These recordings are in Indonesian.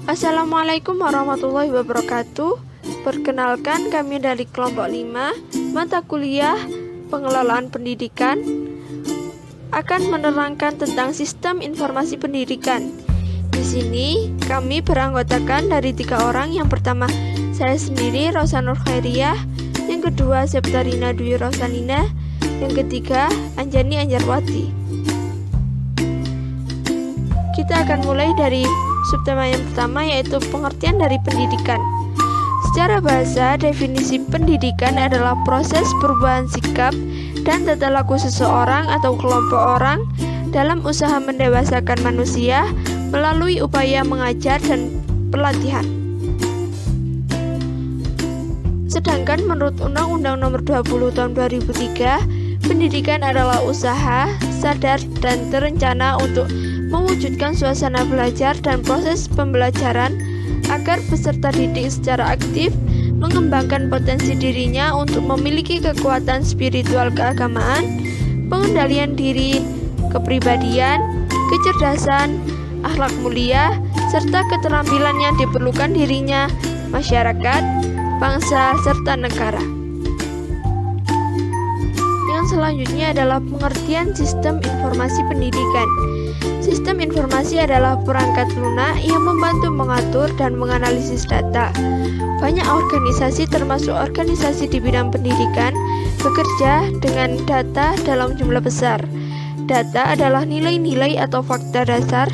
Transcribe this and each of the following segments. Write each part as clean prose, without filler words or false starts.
Assalamualaikum warahmatullahi wabarakatuh. Perkenalkan, kami dari kelompok 5 mata kuliah pengelolaan pendidikan akan menerangkan tentang sistem informasi pendidikan. Di sini kami beranggotakan dari 3 orang. Yang pertama saya sendiri, Rosa Nur Khairiyah. Yang kedua Septarina Dwi Rosalina. Yang ketiga Anjani Anjarwati. Kita akan mulai dari subtema yang pertama, yaitu pengertian dari pendidikan. Secara bahasa, definisi pendidikan adalah proses perubahan sikap dan tata laku seseorang atau kelompok orang dalam usaha mendewasakan manusia melalui upaya mengajar dan pelatihan. Sedangkan menurut Undang-Undang Nomor 20 Tahun 2003, pendidikan adalah usaha sadar dan terencana untuk mewujudkan suasana belajar dan proses pembelajaran agar peserta didik secara aktif mengembangkan potensi dirinya untuk memiliki kekuatan spiritual keagamaan, pengendalian diri, kepribadian, kecerdasan, akhlak mulia, serta keterampilan yang diperlukan dirinya, masyarakat, bangsa, serta negara. Yang selanjutnya adalah pengertian sistem informasi pendidikan. Sistem informasi adalah perangkat lunak yang membantu mengatur dan menganalisis data. Banyak organisasi, termasuk organisasi di bidang pendidikan, bekerja dengan data dalam jumlah besar. Data adalah nilai-nilai atau fakta dasar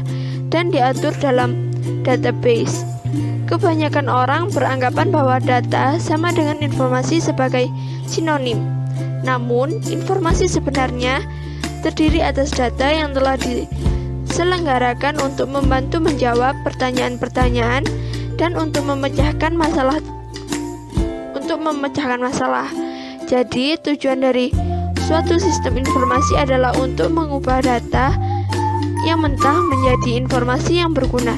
dan diatur dalam database. Kebanyakan orang beranggapan bahwa data sama dengan informasi sebagai sinonim. Namun, informasi sebenarnya terdiri atas data yang telah diselenggarakan untuk membantu menjawab pertanyaan-pertanyaan dan untuk memecahkan masalah. Jadi, tujuan dari suatu sistem informasi adalah untuk mengubah data yang mentah menjadi informasi yang berguna,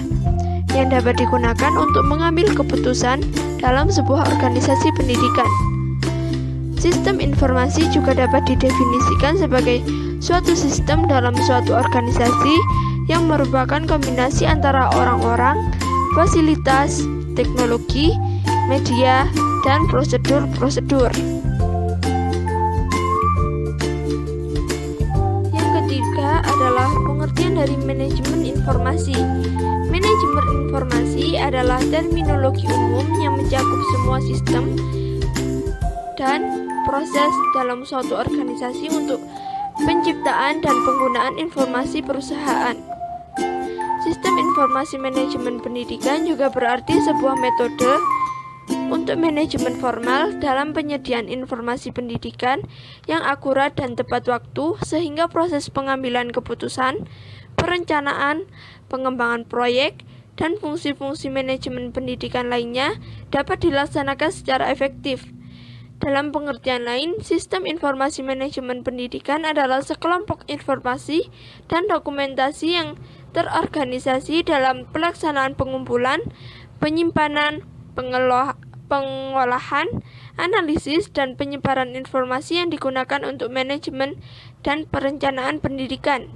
yang dapat digunakan untuk mengambil keputusan dalam sebuah organisasi pendidikan. Sistem informasi juga dapat didefinisikan sebagai suatu sistem dalam suatu organisasi yang merupakan kombinasi antara orang-orang, fasilitas, teknologi, media, dan prosedur-prosedur. Yang ketiga adalah pengertian dari manajemen informasi. Manajemen informasi adalah terminologi umum yang mencakup semua sistem dan proses dalam suatu organisasi untuk penciptaan dan penggunaan informasi perusahaan. Sistem informasi manajemen pendidikan juga berarti sebuah metode untuk manajemen formal dalam penyediaan informasi pendidikan yang akurat dan tepat waktu, sehingga proses pengambilan keputusan, perencanaan, pengembangan proyek, dan fungsi-fungsi manajemen pendidikan lainnya dapat dilaksanakan secara efektif. Dalam pengertian lain, sistem informasi manajemen pendidikan adalah sekelompok informasi dan dokumentasi yang terorganisasi dalam pelaksanaan pengumpulan, penyimpanan, pengolahan, analisis, dan penyebaran informasi yang digunakan untuk manajemen dan perencanaan pendidikan.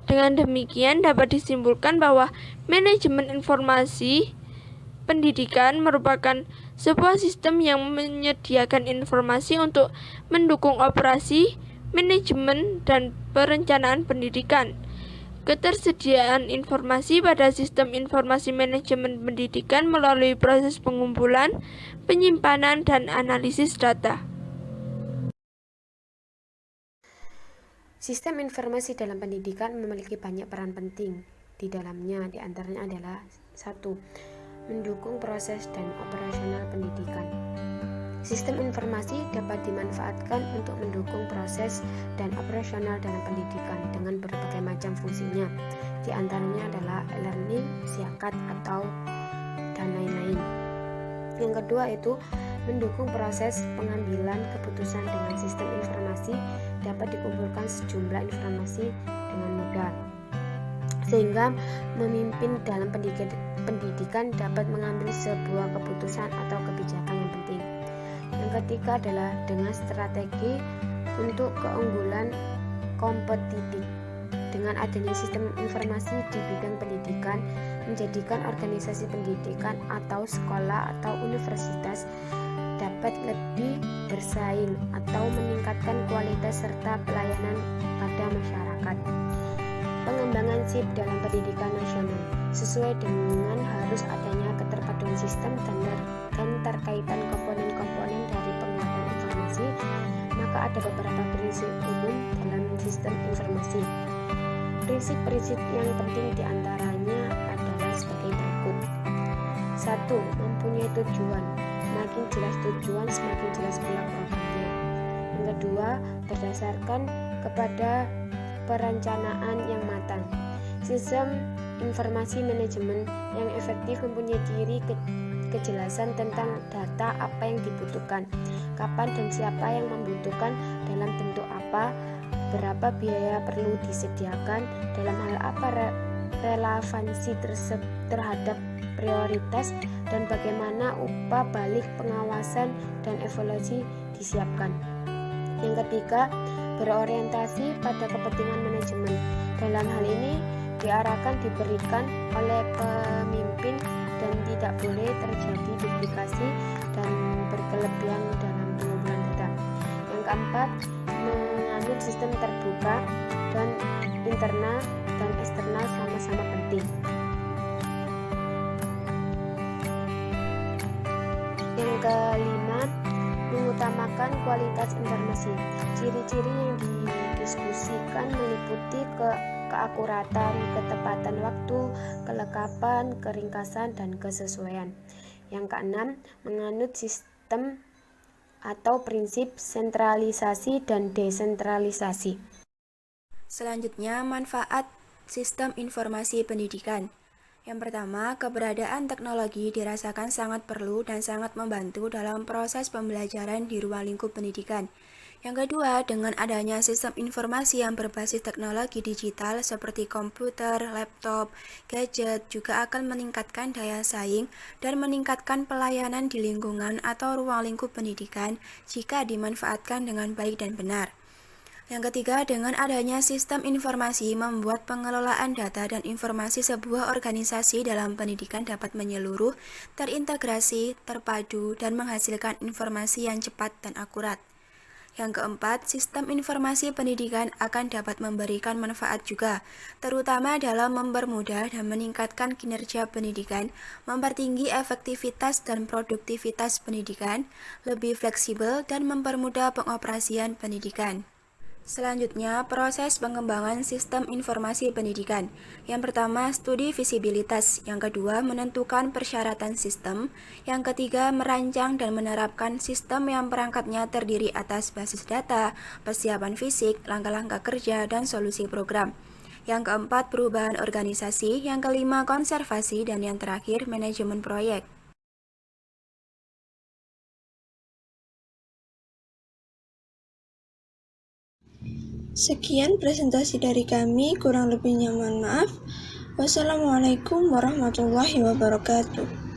Dengan demikian, dapat disimpulkan bahwa manajemen informasi pendidikan merupakan sebuah sistem yang menyediakan informasi untuk mendukung operasi, manajemen, dan perencanaan pendidikan. Ketersediaan informasi pada sistem informasi manajemen pendidikan melalui proses pengumpulan, penyimpanan, dan analisis data. Sistem informasi dalam pendidikan memiliki banyak peran penting. Di dalamnya, diantaranya adalah 1. Mendukung proses dan operasional pendidikan. Sistem informasi dapat dimanfaatkan untuk mendukung proses dan operasional dalam pendidikan dengan berbagai macam fungsinya. Di antaranya adalah learning, siakat, atau dan lain-lain. Yang kedua itu mendukung proses pengambilan keputusan. Dengan sistem informasi dapat dikumpulkan sejumlah informasi dengan mudah, sehingga memimpin dalam pendidikan dapat mengambil sebuah keputusan atau kebijakan yang penting. Yang ketiga adalah dengan strategi untuk keunggulan kompetitif. Dengan adanya sistem informasi di bidang pendidikan, menjadikan organisasi pendidikan atau sekolah atau universitas dapat lebih bersaing atau meningkatkan kualitas serta pelayanan pada masyarakat. Pengembangan SIP dalam pendidikan nasional sesuai dengan harus adanya keterpaduan sistem dan terkaitan komponen-komponen dari penguatan informasi, maka ada beberapa prinsip umum dalam sistem informasi. Prinsip-prinsip yang penting diantaranya adalah sebagai berikut. 1. Mempunyai tujuan. Semakin jelas tujuan, semakin jelas pula programnya. Yang kedua, berdasarkan kepada perencanaan yang matang. Sistem informasi manajemen yang efektif mempunyai kejelasan tentang data apa yang dibutuhkan, kapan dan siapa yang membutuhkan, dalam bentuk apa, berapa biaya perlu disediakan, dalam hal apa relevansi terhadap prioritas, dan bagaimana upah balik pengawasan dan evaluasi disiapkan. Yang ketiga, berorientasi pada kepentingan manajemen. Dalam hal ini diarahkan diberikan oleh pemimpin dan tidak boleh terjadi duplikasi dan berkelebihan dalam pengumpulan data. Yang keempat, menganut sistem terbuka dan internal dan eksternal sama-sama penting. Yang kelima, mengutamakan kualitas informasi. Ciri-ciri yang didiskusikan meliputi keakuratan, ketepatan waktu, kelengkapan, keringkasan, dan kesesuaian. Yang keenam, menganut sistem atau prinsip sentralisasi dan desentralisasi. Selanjutnya, manfaat sistem informasi pendidikan. Yang pertama, keberadaan teknologi dirasakan sangat perlu dan sangat membantu dalam proses pembelajaran di ruang lingkup pendidikan. Yang kedua, dengan adanya sistem informasi yang berbasis teknologi digital seperti komputer, laptop, gadget juga akan meningkatkan daya saing dan meningkatkan pelayanan di lingkungan atau ruang lingkup pendidikan jika dimanfaatkan dengan baik dan benar. Yang ketiga, dengan adanya sistem informasi membuat pengelolaan data dan informasi sebuah organisasi dalam pendidikan dapat menyeluruh, terintegrasi, terpadu, dan menghasilkan informasi yang cepat dan akurat. Yang keempat, sistem informasi pendidikan akan dapat memberikan manfaat juga, terutama dalam mempermudah dan meningkatkan kinerja pendidikan, mempertinggi efektivitas dan produktivitas pendidikan, lebih fleksibel, dan mempermudah pengoperasian pendidikan. Selanjutnya, proses pengembangan sistem informasi pendidikan. Yang pertama, studi visibilitas. Yang kedua, menentukan persyaratan sistem. Yang ketiga, merancang dan menerapkan sistem yang perangkatnya terdiri atas basis data, persiapan fisik, langkah-langkah kerja, dan solusi program. Yang keempat, perubahan organisasi. Yang kelima, konservasi. Dan yang terakhir, manajemen proyek. Sekian presentasi dari kami, kurang lebihnya mohon maaf. Wassalamualaikum warahmatullahi wabarakatuh.